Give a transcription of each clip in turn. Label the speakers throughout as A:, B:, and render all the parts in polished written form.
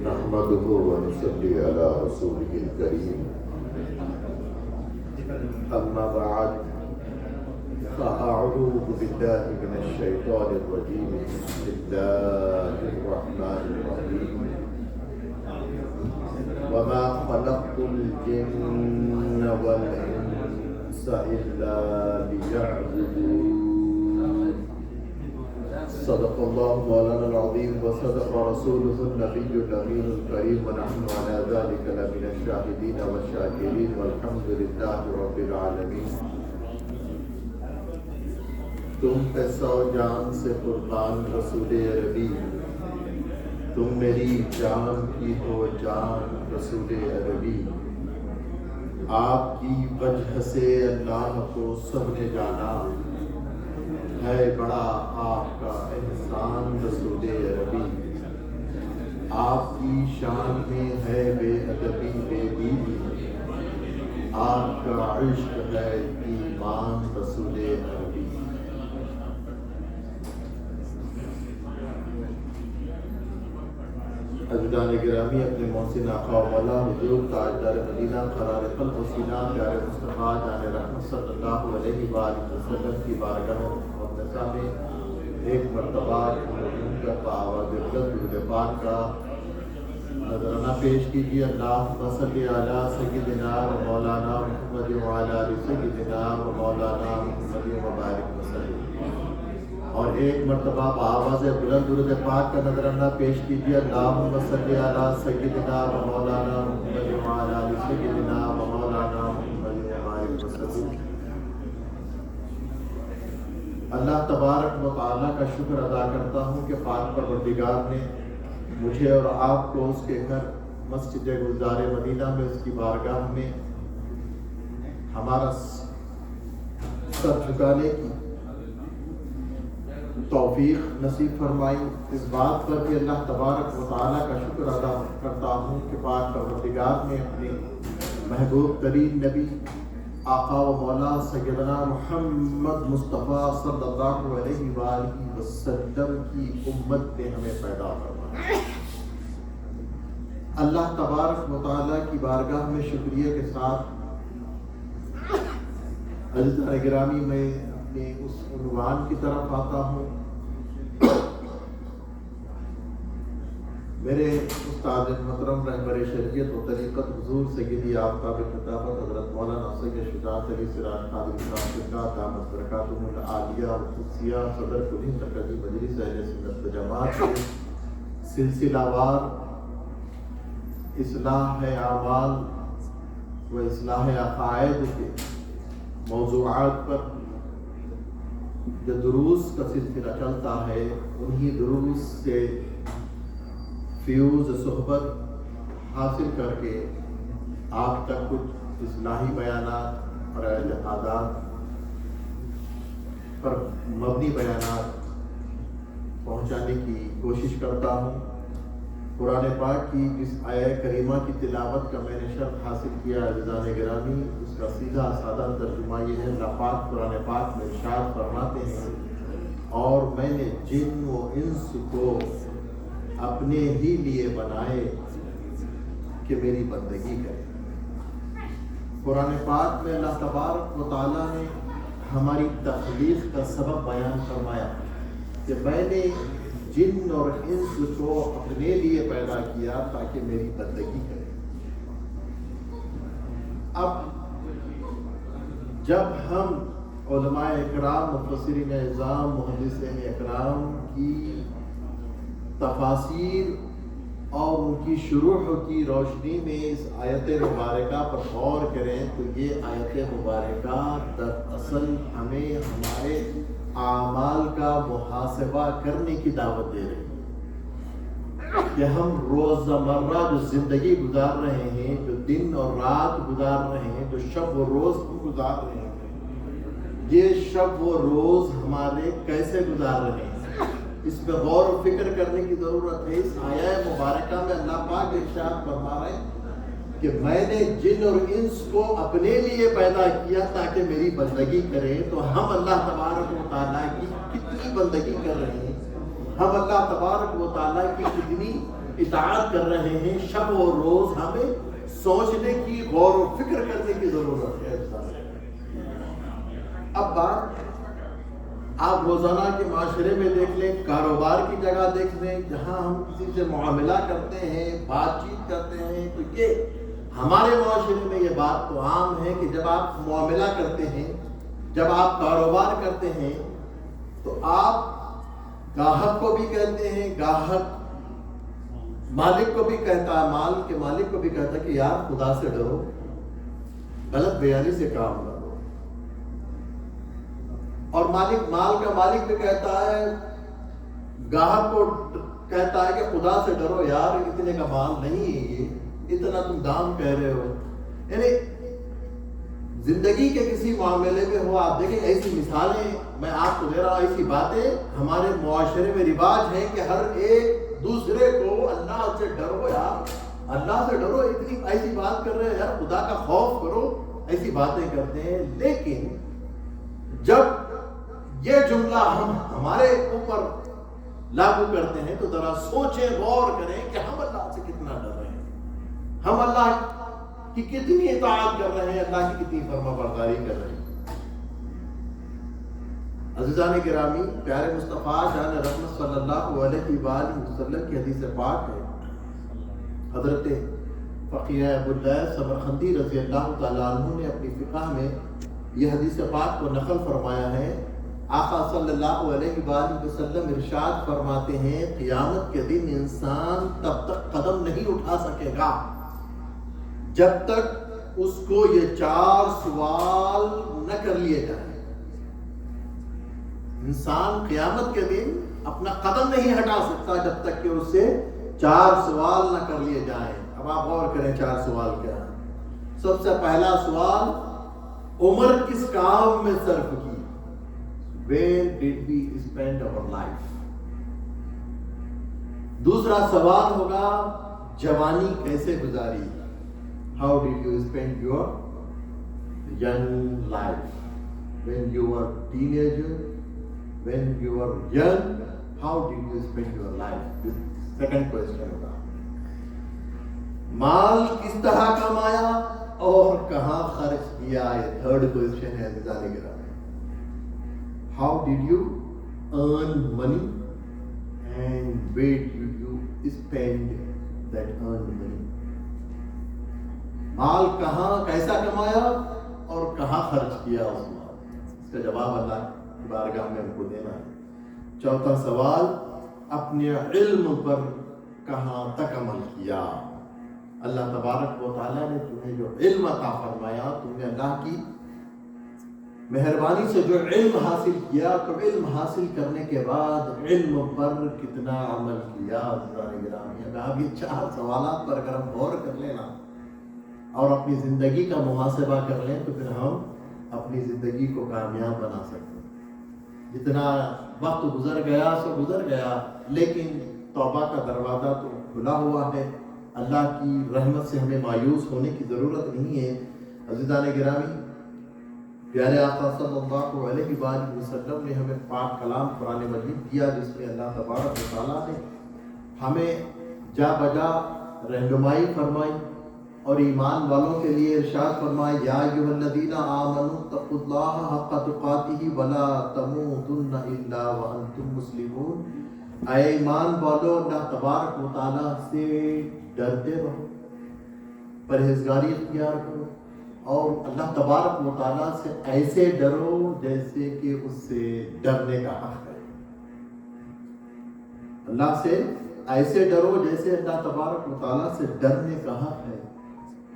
A: نحمده ونصلي على رسوله الكريم أما بعد فأعوذ بالله من الشيطان الرجيم بسم الله الرحمن الرحيم وما خلقت الجن والإنس إلا ليعبدون صدق الله مولانا العظيم وصدق رسوله النبي الأمين الكريم ونحن على ذلك لمن الشاهدين والشاكرين والحمد لله رب العالمين. تم پہ سو جان سے قربان رسول عربی، تم میری جان کی ہو جان رسول عربی. آپ کی وجہ سے اللہ کو سب نے جانا، ہے بڑا آپ کا احسان رسول عربی. آپ کی شان میں ہے بے ادبی بے دینی، آپ کا عشق ہے ایمان رسول عربی. عزیزان گرامی، اپنے محسن آقا و مولا حضور تاجدار مدینہ قرار قلب و سینہ پیارے مصطفیٰ جان رحمت صلی اللہ علیہ وآلہ وسلم کی بارگاہ مقدسہ میں ایک مرتبہ آواز درود پاک کا نذرانہ پیش کیجیے. اللہم صلی علی سیدنا و مولانا محمد وعلی آل سیدنا و مولانا محمد وبارک وسلم. اور ایک مرتبہ بآواز بلند درود پاک کا نذرانہ پیش کیجیے. اللہم صلی علی سیدنا و مولانا محمد وعلی آل سیدنا و مولانا محمد وبارک وسلم. اللہ تبارک و تعالیٰ کا شکر ادا کرتا ہوں کہ پاک پروردگار نے مجھے اور آپ کو اس کے گھر مسجد گلزار مدینہ میں اس کی بارگاہ میں ہمارا سر جھکانے کی توفیق نصیب فرمائی. اس بات پر کہ اللہ تبارک و تعالیٰ کا شکر ادا کرتا ہوں کہ پاک پروردگار نے اپنے محبوب ترین نبی آقا و مولا سیدنا محمد مصطفیٰ صلی اللہ علیہ وآلہ وسلم کی امت میں ہمیں پیدا فرمایا. اللہ تبارک و تعالیٰ کی بارگاہ میں شکریہ کے ساتھ عزیزان گرامی میں اپنے اس عنوان کی طرف آتا ہوں. میرے استاد محترم رہبر شریعت و طریقت حضور سیدی آفتاب خطابت حضرت مولانا سید شجاعت علی سراج قادری صاحب دامت برکاتہم العالیہ و قدسیہ صدر کلی مرکزی مجلس اہل سنت و جماعت کے سلسلہ وار اصلاح اعمال و اصلاح عقائد کے موضوعات پر جو دروس کا سلسلہ چلتا ہے، انہی دروس سے فیوز صحبت حاصل کر کے آپ تک کچھ اصلاحی بیانات اور اجتہادات پر مبنی بیانات پہنچانے کی کوشش کرتا ہوں. قرآن پاک کی جس آیہ کریمہ کی تلاوت کا میں نے شرف حاصل کیا عزیزان گرامی، اس کا سیدھا سادہ ترجمہ یہ ہے. اللہ پاک قرآن پاک میں ارشاد فرماتے ہیں، اور میں نے جن و انس کو اپنے ہی لیے بنائے کہ میری بندگی کرے. قرآن پاک میں اللہ تبارک و تعالیٰ نے ہماری تخلیق کا سبب بیان فرمایا کہ میں نے جن اور انس کو اپنے لیے پیدا کیا تاکہ میری بندگی کرے. اب جب ہم علماء اکرام، مفسرین اعظام، محدثین اکرام کی تفاسیر اور ان کی شروح کی روشنی میں اس آیت مبارکہ پر غور کریں تو یہ آیت مبارکہ دراصل ہمیں ہمارے اعمال کا محاسبہ کرنے کی دعوت دے رہی ہے کہ ہم روزمرہ جو زندگی گزار رہے ہیں، جو دن اور رات گزار رہے ہیں، جو شب و روز ہم گزار رہے ہیں، یہ شب و روز ہمارے کیسے گزار رہے ہیں، اس پہ غور و فکر کرنے کی ضرورت ہے. اس آیہ مبارکہ میں اللہ پاک ارشاد فرما رہے ہیں کہ میں نے جن اور انس کو اپنے لیے پیدا کیا تاکہ میری بندگی کریں. تو ہم اللہ تبارک و تعالیٰ کی کتنی بندگی کر رہے ہیں، ہم اللہ تبارک و تعالیٰ کی کتنی اطاعت کر رہے ہیں، شب و روز ہمیں سوچنے کی، غور و فکر کرنے کی ضرورت ہے۔ اب بات آپ روزانہ کے معاشرے میں دیکھ لیں، کاروبار کی جگہ دیکھ لیں، جہاں ہم کسی سے معاملہ کرتے ہیں، بات چیت کرتے ہیں، تو یہ ہمارے معاشرے میں یہ بات تو عام ہے کہ جب آپ معاملہ کرتے ہیں، جب آپ کاروبار کرتے ہیں، تو آپ گاہک کو بھی کہتے ہیں، گاہک مالک کو بھی کہتا ہے، مال کے مالک کو بھی کہتا ہے کہ یار خدا سے ڈرو، غلط بیانی سے کام نہ لو، اور مال کا مالک بھی کہتا ہے، گاہک کو کہتا ہے کہ خدا سے ڈرو یار، اتنے کا مال نہیں ہے یہ، اتنا تم دام کہہ رہے ہو۔ یعنی زندگی کے کسی معاملے میں ہو، آپ دیکھیں ایسی مثالیں میں آپ کو دے رہا ہوں، ایسی باتیں ہمارے معاشرے میں رواج ہے کہ ہر ایک دوسرے کو اللہ سے ڈرو یار، اللہ سے ڈرو، اتنی ایسی بات کر رہے ہیں یار، خدا کا خوف کرو، ایسی باتیں کرتے ہیں۔ لیکن جب یہ جملہ ہم ہمارے اوپر لاگو کرتے ہیں تو ذرا سوچیں، غور کریں کہ ہم اللہ سے کتنا ڈر رہے ہیں، ہم اللہ کی کتنی اطاعت کر رہے ہیں، اللہ کی کتنی فرما برداری کر رہے ہیں۔ عزیزان گرامی، پیارے مصطفیٰ جان رحمت صلی اللہ علیہ وآلہ وسلم کی حدیث پاک ہے، حضرت فقیہ ابواللیث سمرقندی رضی اللہ تعالیٰ عنہ نے اپنی فقہ میں یہ حدیث پاک کو نقل فرمایا ہے۔ آقا صلی اللہ علیہ وآلہ وسلم ارشاد فرماتے ہیں، قیامت کے دن انسان تب تک قدم نہیں اٹھا سکے گا جب تک اس کو یہ 4 سوال نہ کر لیے جائیں۔ انسان قیامت کے دن اپنا قدم نہیں ہٹا سکتا جب تک کہ اس سے 4 سوال نہ کر لیے جائیں۔ اب آپ غور کریں 4 سوال کیا ہیں۔ سب سے پہلا سوال، عمر کس کام میں صرف کی؟ Where did we spend our life؟ دوسرا سوال ہوگا، جوانی کیسے گزاری؟ How did you spend your young life? When you were teenager, when you were young, how did you spend your life? This second question ہوگا۔ مال کس طرح کمایا اور کہاں خرچ کیا؟ یہ تھرڈ کوئسچن ہے عزیزان گرامی۔ How did you earn money and where did you spend that earned money؟ مال کہاں کیسا کمایا اور کہاں خرچ کیا اس مال؟ اس کا جواب اللہ کی بارگاہ میں ہم کو دینا ہے۔ چوتھا سوال، اپنے علم پر کہاں تک عمل کیا؟ اللہ تبارک و تعالیٰ نے تمہیں جو علم عطا فرمایا، تم نے اللہ کی مہربانی سے جو علم حاصل کیا، تو علم حاصل کرنے کے بعد علم پر کتنا عمل کیا؟ عزیزان گرامی، اگر آپ یہ 4 سوالات پر اگر ہم غور کر لیں نا اور اپنی زندگی کا محاسبہ کر لیں تو پھر ہم اپنی زندگی کو کامیاب بنا سکتے ہیں۔ جتنا وقت گزر گیا سو گزر گیا، لیکن توبہ کا دروازہ تو کھلا ہوا ہے۔ اللہ کی رحمت سے ہمیں مایوس ہونے کی ضرورت نہیں ہے۔ عزیزان گرامی، پیارے آقا صلی اللہ علیہ وآلہ وسلم نے ہمیں پاک کلام قرآن مجید دیا، جس میں اللہ تبارک و تعالیٰ نے ہمیں جا بجا رہنمائی فرمائی اور ایمان والوں کے لیے ارشاد فرمایا، یا ایھا الذین آمنوا اتقوا اللہ حق تقاتہ ولا تموتن الا وانتم مسلمون۔ اے ایمان والو، اللہ تبارک و تعالیٰ سے ڈرتے رہو، پرہیزگاری اختیار کرو، اور اللہ تبارک و تعالیٰ سے ایسے ڈرو جیسے کہ اس سے ڈرنے کا حق ہے۔ اللہ سے ایسے ڈرو جیسے اللہ تبارک و تعالیٰ سے ڈرنے کا حق ہے۔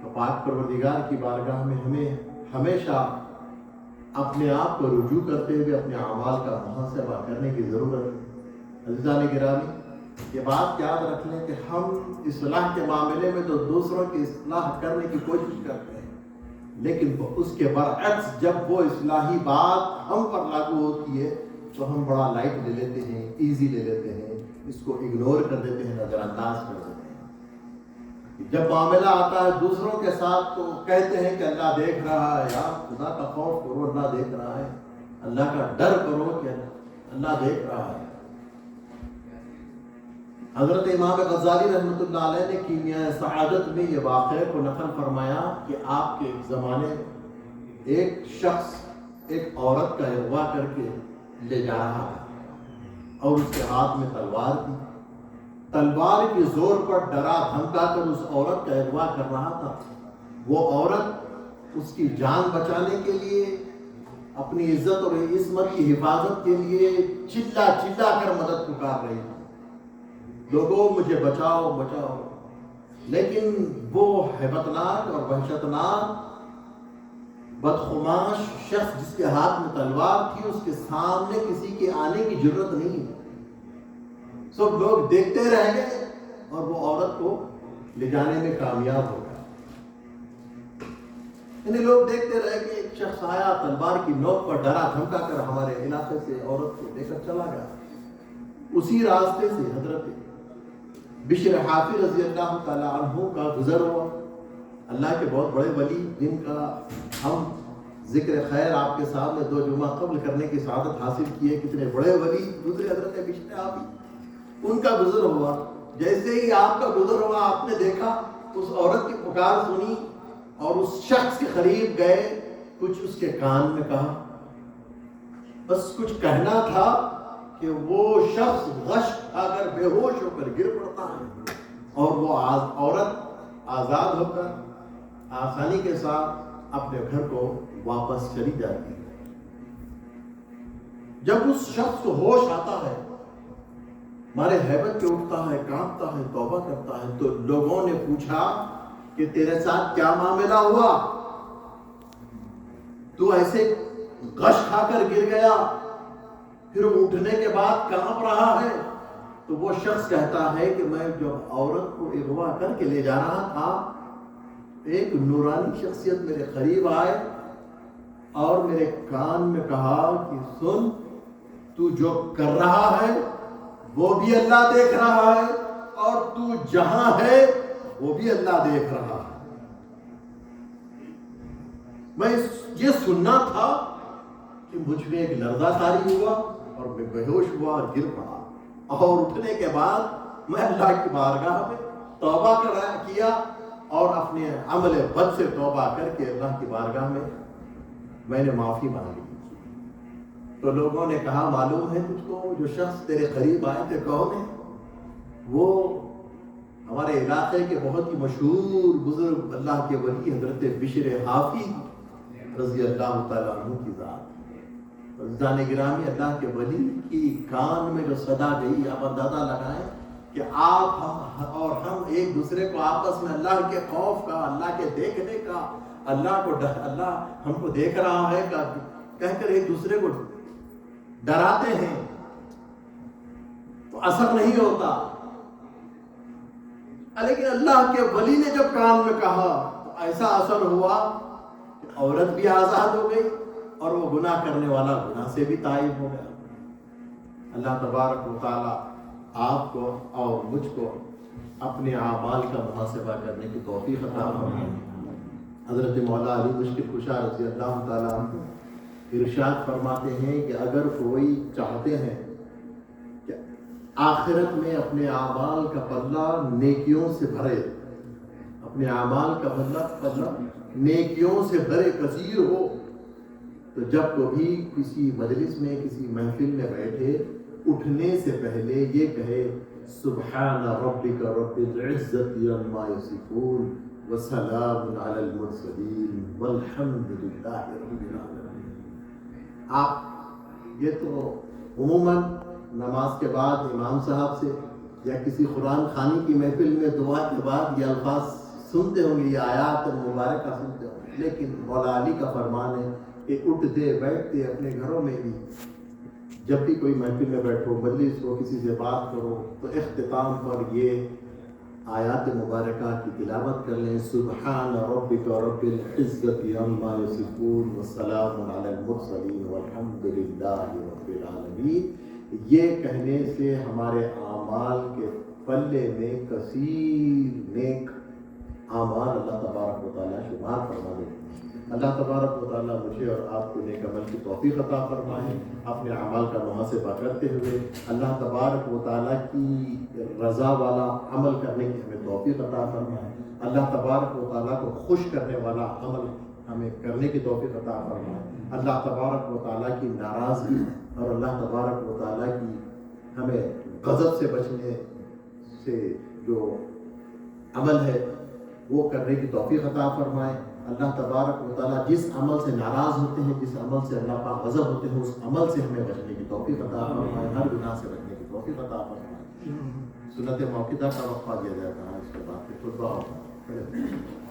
A: تو پاک پروردگار کی بارگاہ میں ہمیں ہمیشہ اپنے آپ کو رجوع کرتے ہوئے اپنے اعمال کا محاسبہ کرنے کی ضرورت ہے۔ عزیزان گرامی، یہ بات یاد رکھ لیں کہ ہم اصلاح کے معاملے میں تو دوسروں کی اصلاح کرنے کی کوشش کرتے ہیں، لیکن اس کے برعکس جب وہ اصلاحی بات ہم پر لاگو ہوتی ہے تو ہم بڑا لائٹ لے لیتے ہیں، ایزی لے لیتے ہیں، اس کو اگنور کر دیتے ہیں، نظر انداز کر دیتے ہیں۔ جب معاملہ آتا ہے دوسروں کے ساتھ تو کہتے ہیں کہ اللہ دیکھ رہا ہے، یار خدا کا خوف کرو، اللہ دیکھ رہا ہے، اللہ کا ڈر کرو کہ اللہ دیکھ رہا ہے۔ حضرت امام غزالی رحمۃ اللہ علیہ نے کیمیاء سعادت میں یہ واقعے کو نقل فرمایا کہ آپ کے زمانے ایک شخص ایک عورت کا اغوا کر کے لے جا رہا تھا اور اس کے ہاتھ میں تلوار تھی. تلوار کے زور پر ڈرا دھمکا کر اس عورت کا اغوا کر رہا تھا. وہ عورت اس کی جان بچانے کے لیے اپنی عزت اور عصمت کی حفاظت کے لیے چلا چلا کر مدد پکار رہی تھی. لوگوں مجھے بچاؤ بچاؤ. لیکن وہ ہیبتناک اور وحشتناک بدخماش شخص جس کے ہاتھ میں تلوار تھی، اس کے سامنے کسی کے آنے کی ضرورت نہیں. سب لوگ دیکھتے رہ گئے اور وہ عورت کو لے جانے میں کامیاب ہو گیا. یعنی لوگ دیکھتے رہ گئے. ایک شخص آیا تلوار کی نوک پر ڈرا دھمکا کر ہمارے علاقے سے عورت کو لے کر چلا گیا. اسی راستے سے حضرت بشر حافی رضی اللہ تعالیٰ عنہ کا گزر ہوا. اللہ کے بہت بڑے ولی جن کا ہم ذکر خیر آپ کے سامنے 2 جمعہ قبل کرنے کی سعادت حاصل کی ہے. کتنے بڑے ولی گزرے حضرت بشر حافی. ان کا گزر ہوا. جیسے ہی آپ کا گزر ہوا آپ نے دیکھا اس عورت کی پکار سنی اور اس شخص کے قریب گئے. کچھ اس کے کان میں کہا. بس کچھ کہنا تھا کہ وہ شخص غش کھا کر بے ہوش ہو کر گر پڑتا ہے اور وہ عورت آزاد ہو کر آسانی کے ساتھ اپنے گھر کو واپس چلی جاتی ہے. جب اس شخص کو ہوش آتا ہے، مارے ہیبت پہ اٹھتا ہے، کانپتا ہے، توبہ کرتا ہے، تو لوگوں نے پوچھا کہ تیرے ساتھ کیا معاملہ ہوا؟ تو ایسے غش کھا کر گر گیا، پھر اٹھنے کے بعد کانپ رہا ہے. تو وہ شخص کہتا ہے کہ میں جب عورت کو اغوا کر کے لے جا رہا تھا، ایک نورانی شخصیت میرے قریب آئے اور میرے کان میں کہا کہ سن، تو جو کر رہا ہے وہ بھی اللہ دیکھ رہا ہے اور تو جہاں ہے وہ بھی اللہ دیکھ رہا ہے. میں یہ سننا تھا کہ مجھ میں ایک لرزہ طاری ہوا اور میں بے ہوش ہوا اور گر پڑا. اور اٹھنے کے بعد میں اللہ کی بارگاہ میں توبہ کیا اور اپنے عمل بد سے توبہ کر کے اللہ کی بارگاہ میں نے معافی مانگی. تو لوگوں نے کہا معلوم ہے تجھ کو جو شخص تیرے قریب آئے تھے کون ہے؟ وہ ہمارے علاقے کے بہت ہی مشہور بزرگ اللہ کے ولی حضرت بشر حافی رضی اللہ تعالیٰ عنہ کی ذات. عزیزان گرامی، اللہ کے ولی کی کان میں جو صدا گئی، آپ اندازہ لگائیں کہ آپ اور ہم ایک دوسرے کو آپس میں اللہ کے خوف کا، اللہ کے دیکھنے کا، اللہ ہم کو دیکھ رہا ہے کہہ کر ایک دوسرے کو ڈراتے ہیں تو اثر نہیں ہوتا. لیکن اللہ کے ولی نے جب کان میں کہا تو ایسا اثر ہوا کہ عورت بھی آزاد ہو گئی اور وہ گناہ کرنے والا گناہ سے بھی تائب ہو گیا. اللہ تبارک و تعالی آپ کو اور مجھ کو اپنے اعمال کا محاسبہ کرنے کی توفیق عطا فرمائے. حضرت مولا علی مشکل کشا رضی اللہ تعالیٰ عنہ ارشاد فرماتے ہیں کہ اگر کوئی چاہتے ہیں کہ آخرت میں اپنے اعمال کا پلہ نیکیوں سے بھرے، اپنے اعمال کا پلہ نیکیوں سے بھرے کثیر ہو، تو جب کبھی کسی مجلس میں کسی محفل میں بیٹھے، اٹھنے سے پہلے یہ کہے سبحان ربک رب العزت عما یصفون وسلام علی المرسلین والحمد للہ رب العالمین. آپ یہ تو عموماً نماز کے بعد امام صاحب سے یا کسی قرآن خوانی کی محفل میں دعا کے بعد یہ الفاظ سنتے ہوں گے، یہ آیات مبارکہ سنتے ہوں گے. لیکن مولا علی کا فرمان ہے کہ اٹھتے بیٹھتے اپنے گھروں میں بھی جب بھی کوئی محفل میں بیٹھو، مجلس ہو، کسی سے بات کرو تو اختتام پر یہ آیات مبارکہ کی تلاوت کر لیں. سبحان ربک رب العزت عما یصفون والسلام علی المرسلین والحمد للہ رب العالمین. یہ کہنے سے ہمارے اعمال کے پلے میں کثیر نیک اعمال اللہ تبارک و تعالیٰ شمار فرما دیتے ہیں. اللہ تبارک و تعالیٰ مجھے اور آپ کو نیک عمل کی توفیق عطا فرمائے، اپنے اعمال کا محاسبہ کرتے ہوئے اللہ تبارک و تعالیٰ کی رضا والا عمل کرنے کی ہمیں توفیق عطا فرمائے، اللہ تبارک و تعالیٰ کو خوش کرنے والا عمل ہمیں کرنے کی توفیق عطا فرمائے، اللہ تبارک و تعالیٰ کی ناراضگی اور اللہ تبارک و تعالیٰ کی ہمیں غضب سے بچنے سے جو عمل ہے وہ کرنے کی توفیق عطا فرمائے، اللہ تبارک و تعالیٰ جس عمل سے ناراض ہوتے ہیں، جس عمل سے اللہ پاک غضب ہوتے ہیں، اس عمل سے ہمیں بچنے کی توفیق عطا فرمائے، ہر گناہ سے بچنے کی توفیق عطا فرمائے۔ سنت موقعہ کا وقفہ دیا جاتا ہے، اس کے بعد پھر خطبہ ہوگا۔